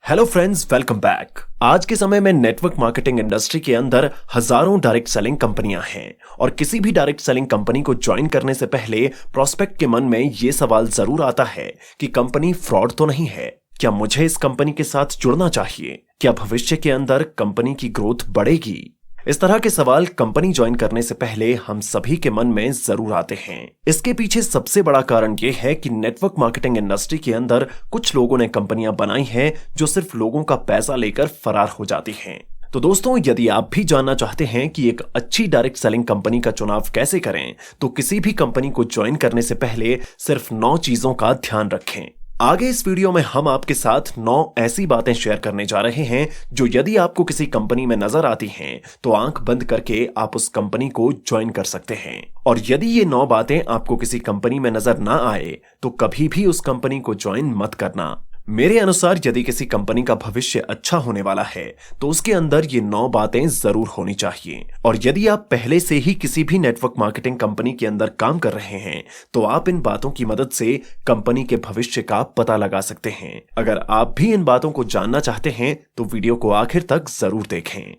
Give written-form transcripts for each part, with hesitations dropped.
Hello friends, welcome back. आज के समय में नेटवर्क मार्केटिंग इंडस्ट्री के अंदर हजारों डायरेक्ट सेलिंग कंपनियां हैं और किसी भी डायरेक्ट सेलिंग कंपनी को ज्वाइन करने से पहले प्रोस्पेक्ट के मन में ये सवाल जरूर आता है कि कंपनी फ्रॉड तो नहीं है। क्या मुझे इस कंपनी के साथ जुड़ना चाहिए? क्या भविष्य के अंदर कंपनी की ग्रोथ बढ़ेगी? इस तरह के सवाल कंपनी ज्वाइन करने से पहले हम सभी के मन में जरूर आते हैं। इसके पीछे सबसे बड़ा कारण यह है कि नेटवर्क मार्केटिंग इंडस्ट्री के अंदर कुछ लोगों ने कंपनियां बनाई हैं जो सिर्फ लोगों का पैसा लेकर फरार हो जाती हैं। तो दोस्तों, यदि आप भी जानना चाहते हैं कि एक अच्छी डायरेक्ट सेलिंग कंपनी का चुनाव कैसे करें, तो किसी भी कंपनी को ज्वाइन करने से पहले सिर्फ 9 चीजों का ध्यान रखें। आगे इस वीडियो में हम आपके साथ 9 ऐसी बातें शेयर करने जा रहे हैं जो यदि आपको किसी कंपनी में नजर आती हैं तो आंख बंद करके आप उस कंपनी को ज्वाइन कर सकते हैं। और यदि ये 9 बातें आपको किसी कंपनी में नजर ना आए तो कभी भी उस कंपनी को ज्वाइन मत करना। मेरे अनुसार यदि किसी कंपनी का भविष्य अच्छा होने वाला है तो उसके अंदर ये 9 बातें जरूर होनी चाहिए। और यदि आप पहले से ही किसी भी नेटवर्क मार्केटिंग कंपनी के अंदर काम कर रहे हैं तो आप इन बातों की मदद से कंपनी के भविष्य का पता लगा सकते हैं। अगर आप भी इन बातों को जानना चाहते हैं तो वीडियो को आखिर तक जरूर देखें।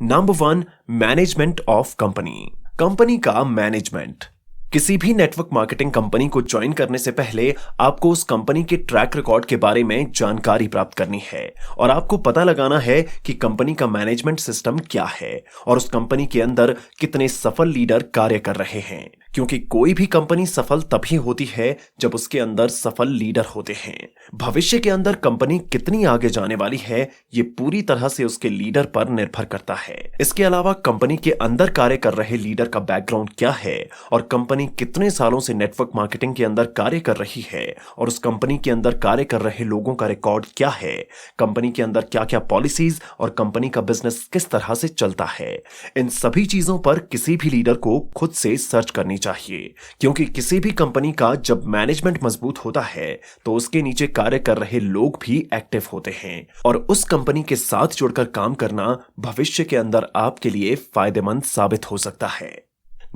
Number 1, management of company. Company का मैनेजमेंट। किसी भी नेटवर्क मार्केटिंग कंपनी को ज्वाइन करने से पहले आपको उस कंपनी के ट्रैक रिकॉर्ड के बारे में जानकारी प्राप्त करनी है और आपको पता लगाना है कि कंपनी का मैनेजमेंट सिस्टम क्या है और उस कंपनी के अंदर कितने सफल लीडर कार्य कर रहे हैं, क्योंकि कोई भी कंपनी सफल तभी होती है जब उसके अंदर सफल लीडर होते हैं। भविष्य के अंदर कंपनी कितनी आगे जाने वाली है ये पूरी तरह से उसके लीडर पर निर्भर करता है। इसके अलावा कंपनी के अंदर कार्य कर रहे लीडर का बैकग्राउंड क्या है और कंपनी कितने सालों से नेटवर्क मार्केटिंग के अंदर कार्य कर रही है और उस कंपनी के अंदर कार्य कर रहे लोगों का रिकॉर्ड क्या है, कंपनी के अंदर क्या क्या पॉलिसीज और कंपनी का बिजनेस किस तरह से चलता है। इन सभी चीजों पर किसी भी लीडर को खुद से सर्च करनी चाहिए, क्योंकि किसी भी कंपनी का जब मैनेजमेंट मजबूत होता है तो उसके नीचे कार्य कर रहे लोग भी एक्टिव होते हैं और उस कंपनी के साथ जुड़कर काम करना भविष्य के अंदर आपके लिए फायदेमंद साबित हो सकता है।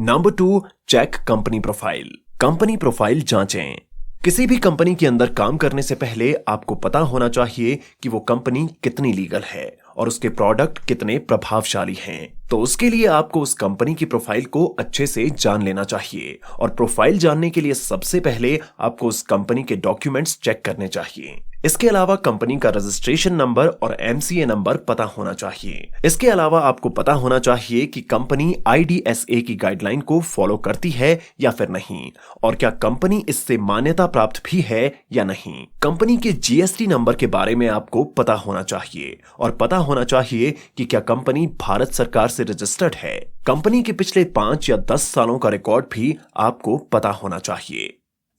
Number 2, check company profile. Company profile जांचें। किसी भी कंपनी के अंदर काम करने से पहले आपको पता होना चाहिए कि वो कंपनी कितनी लीगल है और उसके प्रोडक्ट कितने प्रभावशाली हैं। तो उसके लिए आपको उस कंपनी की प्रोफाइल को अच्छे से जान लेना चाहिए और प्रोफाइल जानने के लिए सबसे पहले आपको उस कंपनी के डॉक्यूमेंट्स चेक करने चाहिए। इसके अलावा कंपनी का रजिस्ट्रेशन नंबर और एमसीए नंबर पता होना चाहिए। इसके अलावा आपको पता होना चाहिए कि कंपनी आईडीएसए की गाइडलाइन को फॉलो करती है या फिर नहीं, और क्या कंपनी इससे मान्यता प्राप्त भी है या नहीं। कंपनी के जीएसटी नंबर के बारे में आपको पता होना चाहिए और पता होना चाहिए कि क्या कंपनी भारत सरकार से रजिस्टर्ड है। कंपनी के पिछले 5 या 10 सालों का रिकॉर्ड भी आपको पता होना चाहिए।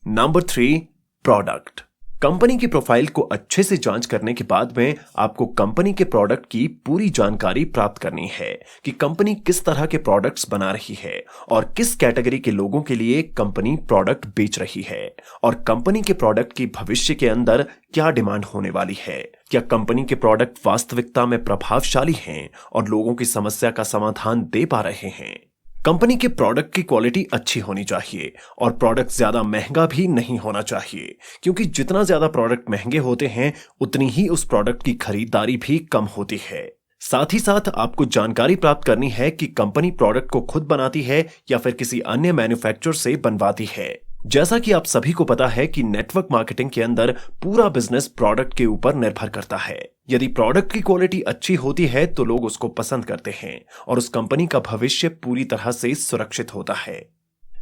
Number 3, product. कंपनी की प्रोफाइल को अच्छे से जांच करने के बाद में आपको कंपनी के प्रोडक्ट की पूरी जानकारी प्राप्त करनी है कि कंपनी किस तरह के प्रोडक्ट्स बना रही है और किस कैटेगरी के लोगों के लिए कंपनी प्रोडक्ट बेच रही है और कंपनी के प्रोडक्ट की भविष्य के अंदर क्या डिमांड होने वाली है। क्या कंपनी के प्रोडक्ट वास्तविकता में प्रभावशाली हैं और लोगों की समस्या का समाधान दे पा रहे हैं। कंपनी के प्रोडक्ट की क्वालिटी अच्छी होनी चाहिए और प्रोडक्ट ज्यादा महंगा भी नहीं होना चाहिए, क्योंकि जितना ज्यादा प्रोडक्ट महंगे होते हैं उतनी ही उस प्रोडक्ट की खरीदारी भी कम होती है। साथ ही साथ आपको जानकारी प्राप्त करनी है कि कंपनी प्रोडक्ट को खुद बनाती है या फिर किसी अन्य मैन्युफैक्चरर से बनवाती है। जैसा कि आप सभी को पता है कि नेटवर्क मार्केटिंग के अंदर पूरा बिजनेस प्रोडक्ट के ऊपर निर्भर करता है। यदि प्रोडक्ट की क्वालिटी अच्छी होती है तो लोग उसको पसंद करते हैं और उस कंपनी का भविष्य पूरी तरह से सुरक्षित होता है।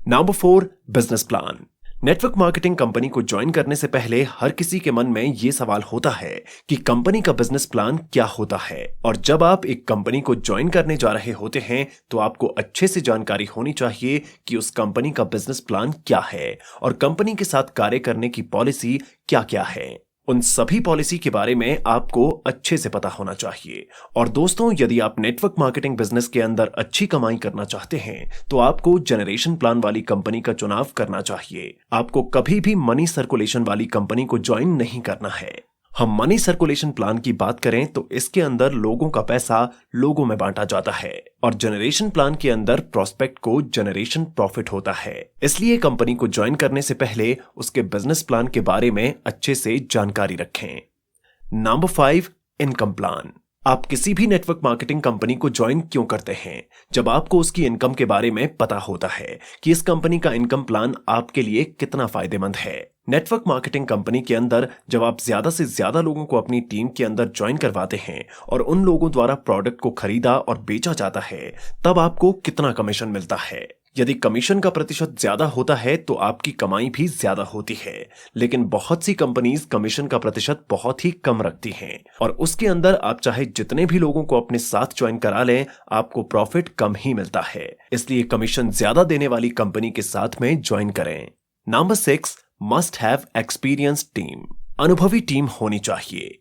Number 4, business plan. Network marketing company को ज्वाइन करने से पहले हर किसी के मन में यह सवाल होता है कि कंपनी का बिजनेस प्लान क्या होता है। और जब आप एक कंपनी को ज्वाइन करने जा रहे होते हैं तो आपको अच्छे से जानकारी होनी चाहिए कि उस कंपनी का बिजनेस प्लान क्या है और कंपनी के साथ कार्य करने की पॉलिसी क्या क्या है। उन सभी पॉलिसी के बारे में आपको अच्छे से पता होना चाहिए। और दोस्तों, यदि आप नेटवर्क मार्केटिंग बिजनेस के अंदर अच्छी कमाई करना चाहते हैं तो आपको जनरेशन प्लान वाली कंपनी का चुनाव करना चाहिए। आपको कभी भी मनी सर्कुलेशन वाली कंपनी को ज्वाइन नहीं करना है। हम मनी सर्कुलेशन प्लान की बात करें तो इसके अंदर लोगों का पैसा लोगों में बांटा जाता है और जनरेशन प्लान के अंदर प्रोस्पेक्ट को जनरेशन प्रॉफिट होता है। इसलिए कंपनी को ज्वाइन करने से पहले उसके बिजनेस प्लान के बारे में अच्छे से जानकारी रखें। Number 5, income plan. आप किसी भी नेटवर्क मार्केटिंग कंपनी को ज्वाइन क्यों करते हैं? जब आपको उसकी इनकम के बारे में पता होता है कि इस कंपनी का इनकम प्लान आपके लिए कितना फायदेमंद है। नेटवर्क मार्केटिंग कंपनी के अंदर जब आप ज्यादा से ज्यादा लोगों को अपनी टीम के अंदर ज्वाइन करवाते हैं और उन लोगों द्वारा प्रोडक्ट को खरीदा और बेचा जाता है, तब आपको कितना कमीशन मिलता है? यदि कमीशन का प्रतिशत ज्यादा होता है तो आपकी कमाई भी ज्यादा होती है, लेकिन बहुत सी कंपनीज कमीशन का प्रतिशत बहुत ही कम रखती हैं और उसके अंदर आप चाहे जितने भी लोगों को अपने साथ ज्वाइन करा लें, आपको प्रॉफिट कम ही मिलता है। इसलिए कमीशन ज्यादा देने वाली कंपनी के साथ में ज्वाइन करें। Number 6, must have experience team. अनुभवी टीम होनी चाहिए।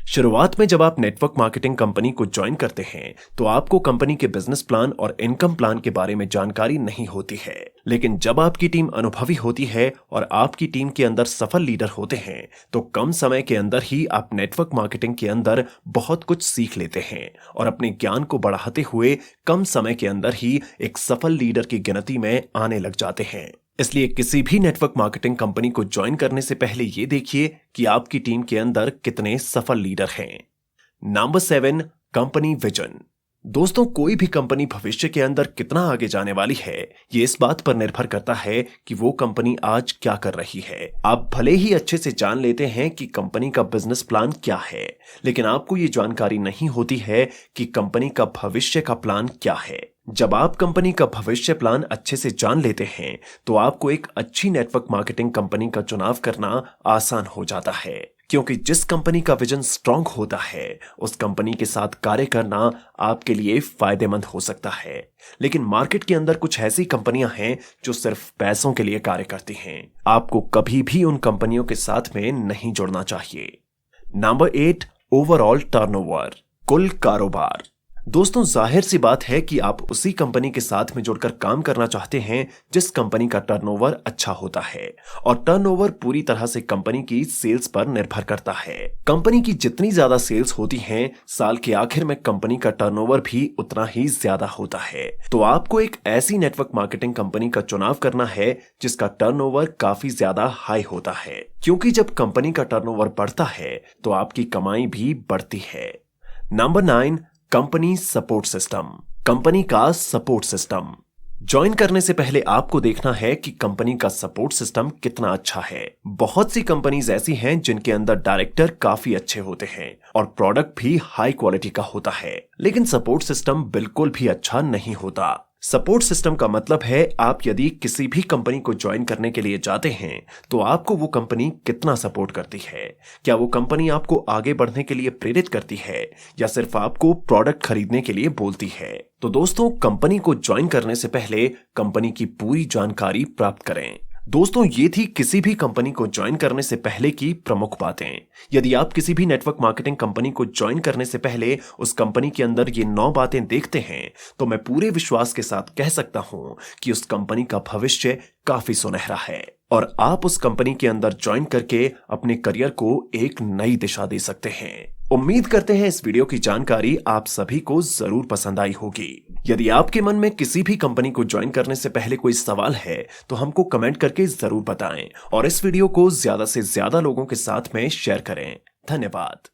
शुरुआत में जब आप नेटवर्क मार्केटिंग कंपनी को ज्वाइन करते हैं तो आपको कंपनी के बिजनेस प्लान और इनकम प्लान के बारे में जानकारी नहीं होती है, लेकिन जब आपकी टीम अनुभवी होती है और आपकी टीम के अंदर सफल लीडर होते हैं तो कम समय के अंदर ही आप नेटवर्क मार्केटिंग के अंदर बहुत कुछ सीख लेते हैं और अपने ज्ञान को बढ़ाते हुए कम समय के अंदर ही एक सफल लीडर की गिनती में आने लग जाते हैं। इसलिए किसी भी नेटवर्क मार्केटिंग कंपनी को ज्वाइन करने से पहले ये देखिए कि आपकी टीम के अंदर कितने सफल लीडर हैं। Number 7, company vision. दोस्तों, कोई भी कंपनी भविष्य के अंदर कितना आगे जाने वाली है, ये इस बात पर निर्भर करता है कि वो कंपनी आज क्या कर रही है। आप भले ही अच्छे से जान लेते हैं कि कंपनी का बिजनेस प्लान क्या है, लेकिन आपको ये जानकारी नहीं होती है कि कंपनी का भविष्य का प्लान क्या है। जब आप कंपनी का भविष्य प्लान अच्छे से जान लेते हैं तो आपको एक अच्छी नेटवर्क मार्केटिंग कंपनी का चुनाव करना आसान हो जाता है, क्योंकि जिस कंपनी का विजन स्ट्रांग होता है उस कंपनी के साथ कार्य करना आपके लिए फायदेमंद हो सकता है। लेकिन मार्केट के अंदर कुछ ऐसी कंपनियां हैं जो सिर्फ पैसों के लिए कार्य करती हैं। आपको कभी भी उन कंपनियों के साथ में नहीं जुड़ना चाहिए। नंबर 8, ओवरऑल टर्नओवर, कुल कारोबार। दोस्तों, जाहिर सी बात है कि आप उसी कंपनी के साथ में जुड़कर काम करना चाहते हैं जिस कंपनी का टर्नओवर अच्छा होता है, और टर्नओवर पूरी तरह से कंपनी की सेल्स पर निर्भर करता है। कंपनी की जितनी ज्यादा सेल्स होती हैं, साल के आखिर में कंपनी का टर्नओवर भी उतना ही ज्यादा होता है। तो आपको एक ऐसी नेटवर्क मार्केटिंग कंपनी का चुनाव करना है जिसका टर्नओवर काफी ज्यादा हाई होता है, क्योंकि जब कंपनी का टर्नओवर बढ़ता है तो आपकी कमाई भी बढ़ती है। Number 9, company support system. Company का सपोर्ट सिस्टम ज्वाइन करने से पहले आपको देखना है कि कंपनी का सपोर्ट सिस्टम कितना अच्छा है। बहुत सी कंपनीज ऐसी हैं जिनके अंदर डायरेक्टर काफी अच्छे होते हैं और प्रोडक्ट भी हाई क्वालिटी का होता है, लेकिन सपोर्ट सिस्टम बिल्कुल भी अच्छा नहीं होता। सपोर्ट सिस्टम का मतलब है आप यदि किसी भी कंपनी को ज्वाइन करने के लिए जाते हैं तो आपको वो कंपनी कितना सपोर्ट करती है। क्या वो कंपनी आपको आगे बढ़ने के लिए प्रेरित करती है या सिर्फ आपको प्रोडक्ट खरीदने के लिए बोलती है? तो दोस्तों, कंपनी को ज्वाइन करने से पहले कंपनी की पूरी जानकारी प्राप्त करें। दोस्तों, ये थी किसी भी कंपनी को ज्वाइन करने से पहले की प्रमुख बातें। यदि आप किसी भी नेटवर्क मार्केटिंग कंपनी को ज्वाइन करने से पहले उस कंपनी के अंदर ये 9 बातें देखते हैं तो मैं पूरे विश्वास के साथ कह सकता हूं कि उस कंपनी का भविष्य काफी सुनहरा है और आप उस कंपनी के अंदर ज्वाइन करके अपने करियर को एक नई दिशा दे सकते हैं। उम्मीद करते हैं इस वीडियो की जानकारी आप सभी को जरूर पसंद आई होगी। यदि आपके मन में किसी भी कंपनी को ज्वाइन करने से पहले कोई सवाल है तो हमको कमेंट करके जरूर बताएं और इस वीडियो को ज्यादा से ज्यादा लोगों के साथ में शेयर करें। धन्यवाद।